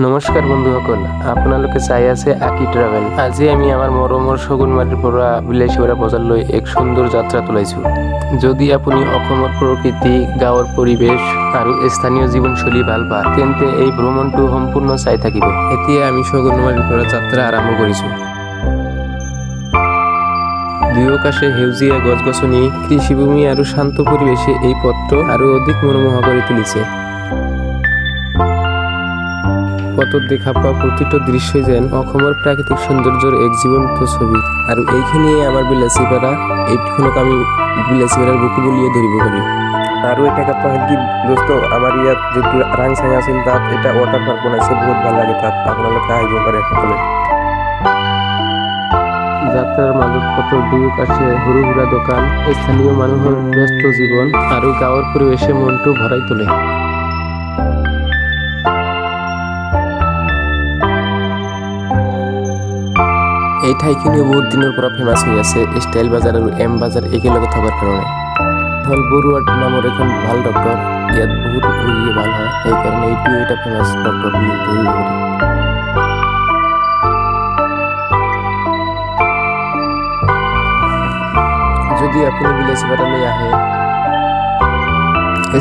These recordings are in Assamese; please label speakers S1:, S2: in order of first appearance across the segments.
S1: নমস্কাৰ বন্ধুসকল, আপোনালোকে চাই আছে আকি ট্ৰেভেল। আজি আমি আমাৰ মৰমৰ শগুনমাৰীৰ পৰা বিলাসীপাৰা বজাৰলৈ এক সুন্দৰ যাত্ৰা তোলাইছোঁ। যদি আপুনি অসমৰ প্ৰকৃতি, গাঁৱৰ পৰিৱেশ আৰু স্থানীয় জীৱনশৈলী ভাল পায়, তেন্তে এই ভ্ৰমণটো সম্পূৰ্ণ চাই থাকিব। এতিয়া আমি শগুনমাৰীৰ পৰা যাত্ৰা আৰম্ভ কৰিছোঁ। দুয়োকাষে সেউজীয়া গছ-গছনি, কৃষিভূমি আৰু শান্ত পৰিৱেশে এই পথটো আৰু অধিক মনোমোহা কৰি তুলিছে। পথত দেখা পোৱা প্ৰতিটো দৃশ্যই যেন অসমৰ প্ৰাকৃতিক সৌন্দৰ্যৰ এক জীৱন্ত ছবি। আৰু এইখিনিয়ে আমাৰ বিলাসীপাৰা, এইখনক আমি বিলাসীপাৰাৰ বুকু বুলিয়ে ধৰিব পাৰি।
S2: আৰু এটা কথা হ'ল কি দোস্ত, আমাৰ ইয়াত যিটো ৰাংচাং আছিল তাত এটা ৱাটাৰ পাৰ্ক বনাইছে, বহুত ভাল লাগে তাত, আপোনালোকে আহিব পাৰে সকলোৱে।
S1: যাত্ৰাৰ মাজত পথৰ দুয়োকাষে সৰু সুৰা দোকান, স্থানীয় মানুহৰ ব্যস্ত জীৱন আৰু গাঁৱৰ পৰিৱেশে মনটো ভৰাই তোলে। এই ঠাইখিনিও বহুত দিনৰ পৰা ফেমাছ হৈ আছে ষ্টাইল বাজাৰ আৰু এম বাজাৰ একেলগে থকাৰ কাৰণে। হ'ল বৰুৱা নামৰ এখন ভাল ডক্টৰ, ইয়াত বহুত ৰোগী ভাল হয়, সেইকাৰণে এইটো এটা ফেমাছ ডক্টৰ বুলি ধৰিব পাৰি। যদি আপুনি বিলাসীপাৰালৈ আহে,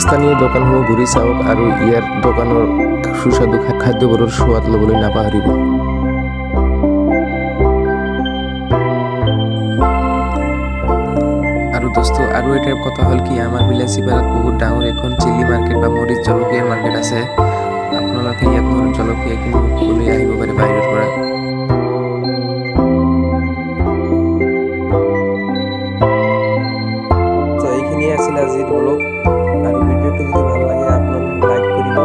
S1: স্থানীয় দোকানসমূহ ঘূৰি চাওক আৰু ইয়াৰ দোকানৰ সুস্বাদু খাদ্যবোৰৰ সোৱাদ ল'বলৈ নাপাহৰিব। আৰু দোস্ত, আৰু এটা কথা হ'ল কি, আমাৰ বিলাসীপাৰাত বহুত ডাঙৰ এখন চিলি মাৰ্কেট বা মৰিচ জলকীয়াৰ মাৰ্কেট আছে। আপোনালোকে ইয়াত মৰিচ জলকীয়া কিনিবলৈ আহিব পাৰে বাহিৰৰ পৰা।
S2: এইখিনিয়ে আছিল আজিৰ ব্লগ, আৰু ভিডিঅ'টো যদি ভাল লাগে আপোনালোকে লাইক কৰিব,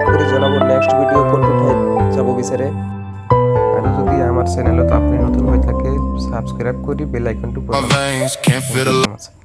S2: কৰি জনাব নেক্সট ভিডিঅ' কোনটো ঠাইত যাব বিচাৰে। আৰু যদি আমাৰ চেনেলত আপুনি নতুন হৈ থাকে, ছাবস্ক্ৰাইব কৰি বেল আইকনটো বজাব।